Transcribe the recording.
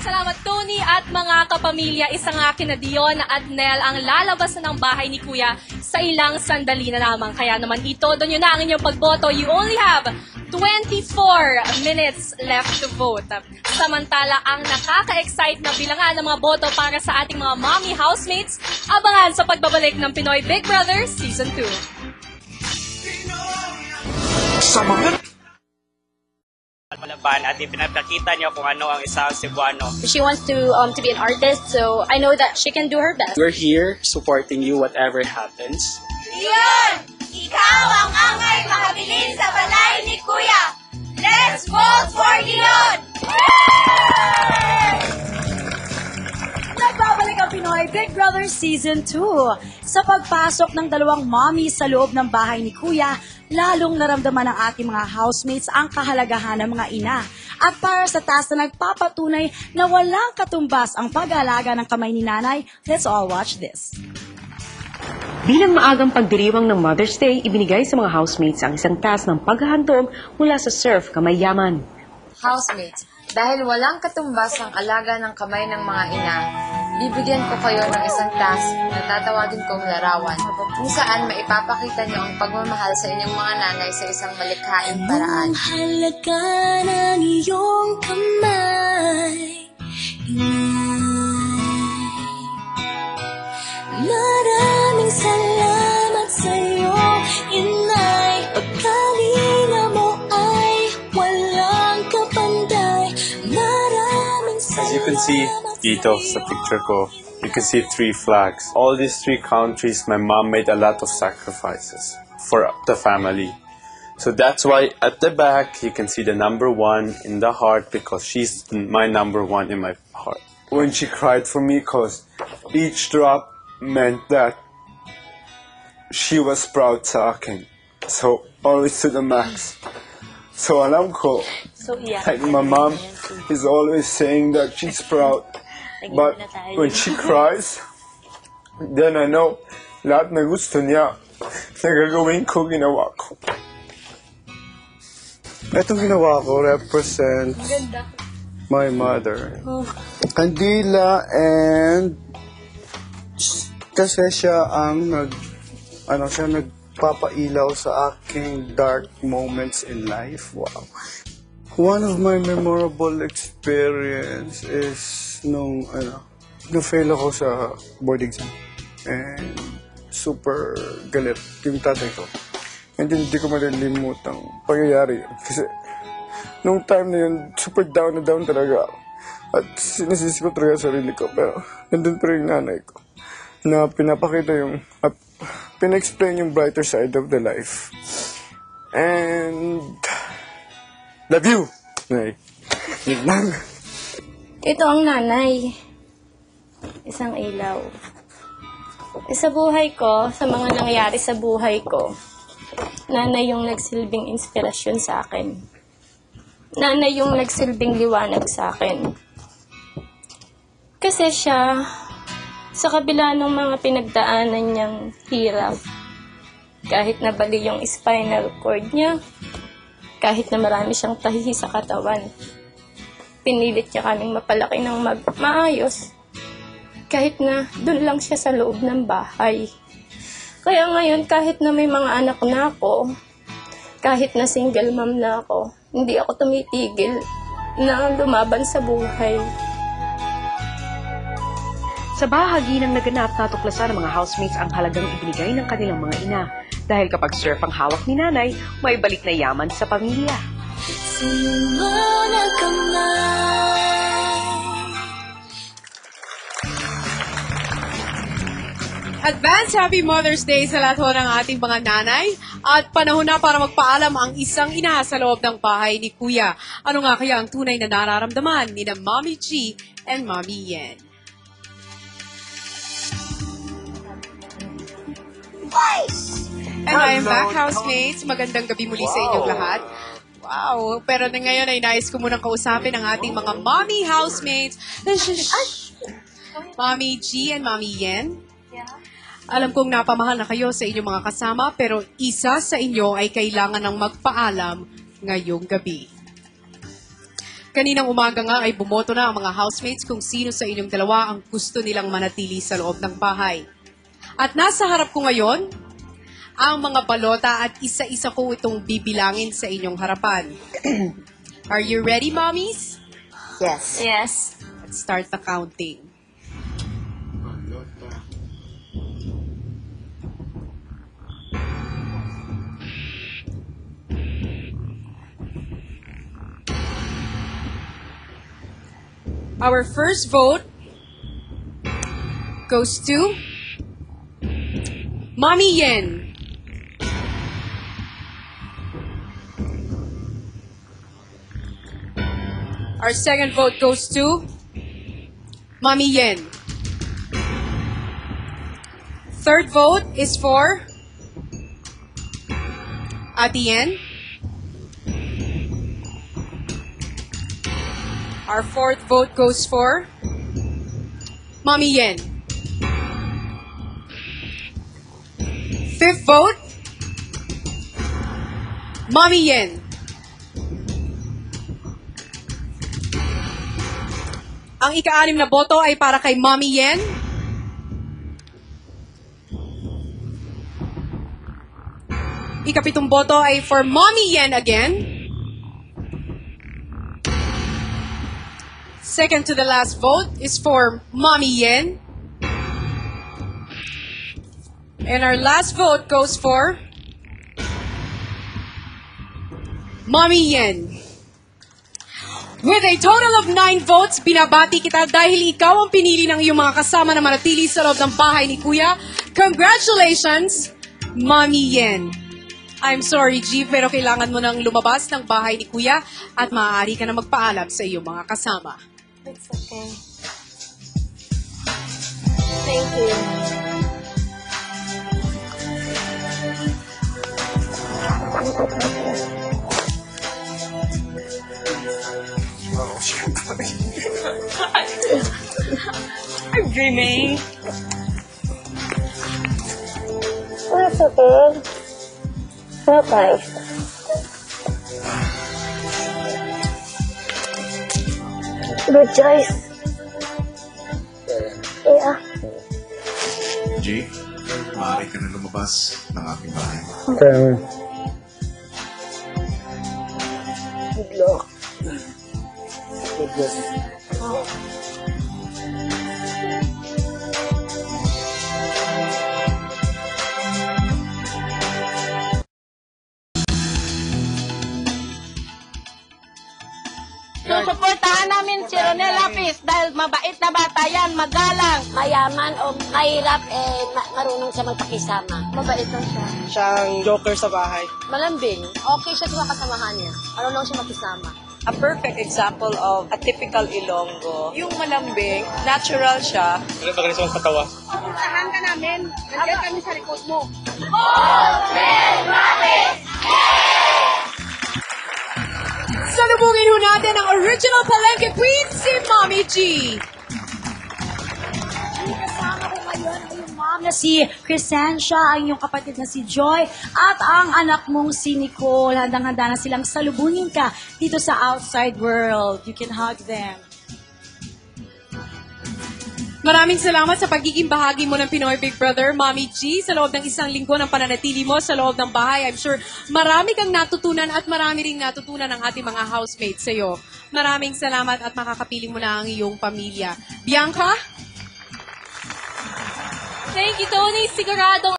salamat, Tony at mga kapamilya. Isang akin na Dion at Nel ang lalabas na ng bahay ni Kuya sa ilang sandali na lamang. Kaya naman ito, doon yun na ang inyong pagboto. You only have 24 minutes left to vote. Samantala, ang nakaka-excite na bilangan ng mga boto para sa ating mga mommy housemates, abangan sa pagbabalik ng Pinoy Big Brother Season 2. Sa mga Palaban at ipinapakita niya kung ano ang isang Cebuano. She wants to be an artist, so I know that she can do her best. We're here supporting you whatever happens. Dion! Ikaw ang angay makabilin sa balay ni Kuya! Let's vote for Dion! Nagbabalik ang Pinoy Big Brother Season 2. Sa pagpasok ng dalawang mommy sa loob ng bahay ni Kuya, lalong naramdaman ng ating mga housemates ang kahalagahan ng mga ina. At para sa task na nagpapatunay na walang katumbas ang pag-aalaga ng kamay ni nanay, let's all watch this. Bilang maagang pagdiriwang ng Mother's Day, ibinigay sa mga housemates ang isang task ng paghahandog mula sa Surf Kamay Yaman. Housemates, dahil walang katumbas ang alaga ng kamay ng mga ina, bibigyan ko kayo ng isang task na tatawagin kong larawan, kung saan maipapakita niyo ang pagmamahal sa inyong mga nanay sa isang malikhaing paraan. Ang halaga ng iyong kamay, maraming salamat sa'yo, inay. Pagkalinga mo ay walang kapanday. Maraming salamat. As you can see dito sa picture ko, you can see 3 flags. All these 3 countries, my mom made a lot of sacrifices for the family. So that's why at the back, you can see the number 1 in the heart because she's my number 1 in my heart. When she cried for me, because each drop meant that she was proud sa akin. So always to the max. So alam ko, like my mom is always saying that she's proud. But when she cries, then I know lahat na gusto niya na gagawin ko, ginawa ko. Itong ginawa ko represents my mother. Kandila, and kasi siya ang nagpapailaw sa aking dark moments in life. Wow. One of my memorable experience is nung na-fail ako sa board exam. And super galit yung tatay ko. And hindi ko malilimutang pangyayari yun. Kasi nung time na yun, super down na down talaga ako. At sinisisi ko talaga sarili ko. Pero nandun pa rin yung nanay ko na pinapakita yung, pina-explain yung brighter side of the life. And love you! Nay. Niglang. Ito ang nanay. Isang ilaw. Sa buhay ko, sa mga nangyayari sa buhay ko, nanay yung nagsilbing inspirasyon sa akin. Nanay yung nagsilbing liwanag sa akin. Kasi siya, sa kabila ng mga pinagdaanan niyang hirap, kahit nabali yung spinal cord niya, kahit na marami siyang tahi sa katawan, pinilit niya kaming mapalaki ng maayos, kahit na doon lang siya sa loob ng bahay. Kaya ngayon, kahit na may mga anak na ako, kahit na single mom na ako, hindi ako tumitigil na lumaban sa buhay. Sa bahagi ng naganap, natuklasan ng mga housemates ang halagang ibinigay ng kanilang mga ina. Dahil kapag surf ang hawak ni nanay, may balik na yaman sa pamilya. Sumana ka man. Advance Happy Mother's Day sa lahat ho ng ating mga nanay. At panahon na para magpaalam ang isang ina sa loob ng bahay ni Kuya. Ano nga kaya ang tunay na nararamdaman ni na Mommy G and Mommy Yen? And I am back, housemates. Magandang gabi muli sa inyong lahat. Wow. Pero na ngayon ay nais ko munang kausapin ang ating mga mommy housemates. Mommy G and Mommy Yen. Alam kong napamahal na kayo sa inyong mga kasama, pero isa sa inyo ay kailangan ng magpaalam ngayong gabi. Kaninang umaga nga ay bumoto na ang mga housemates kung sino sa inyong dalawa ang gusto nilang manatili sa loob ng bahay. At nasa harap ko ngayon ang mga balota at isa-isa ko itong bibilangin sa inyong harapan. Are you ready, mommies? Yes. Yes. Let's start the counting. Our first vote goes to Mommy Yen. Our second vote goes to Mommy Yen. Third vote is for Ate Yen. Our fourth vote goes for Mommy Yen. Fifth vote, Mommy Yen. Ang ika-anim na boto ay para kay Mommy Yen. Ika-pitong boto ay for Mommy Yen again. Second to the last vote is for Mommy Yen. And our last vote goes for Mommy Yen. With a total of 9 votes, binabati kita dahil ikaw ang pinili ng iyong mga kasama na manatili sa loob ng bahay ni Kuya. Congratulations, Mommy Yen. I'm sorry, G, pero kailangan mo nang lumabas ng bahay ni Kuya at maaari ka na magpaalam sa iyong mga kasama. It's okay. Thank you. I'm dreaming. That's okay. Okay. Good choice. Yeah. G, maaari ka na lumabas ng aking bahay. Okay. Good luck. Good luck. Susuportahan namin si Ronel Lapis dahil mabait na bata yan, magalang. Mayaman o mahirap, marunong siya magpakisama. Mabait lang siya. Siyang joker sa bahay. Malambing. Okay siya sa mga kasamahan niya. Marunong siya makisama. A perfect example of a typical Ilonggo. Yung malambing, natural siya. Ano ba ganito ang katawa? Pupuntahan ka namin. Nandiyan kami sa likod mo. Salubungin ho natin ang original Palengke Queen, si Mommy G. Kasama ko ngayon ay yung mom na si Crescencia, ang inyong kapatid na si Joy, at ang anak mong si Nicole. Handang-handa na silang salubungin ka dito sa outside world. You can hug them. Maraming salamat sa pagiging bahagi mo ng Pinoy Big Brother, Mommy G, sa loob ng isang linggo ng pananatili mo sa loob ng bahay. I'm sure marami kang natutunan at marami ring natutunan ng ating mga housemates sa iyo. Maraming salamat at makakapiling mo na ang iyong pamilya. Bianca? Thank you, Tony. Siguradong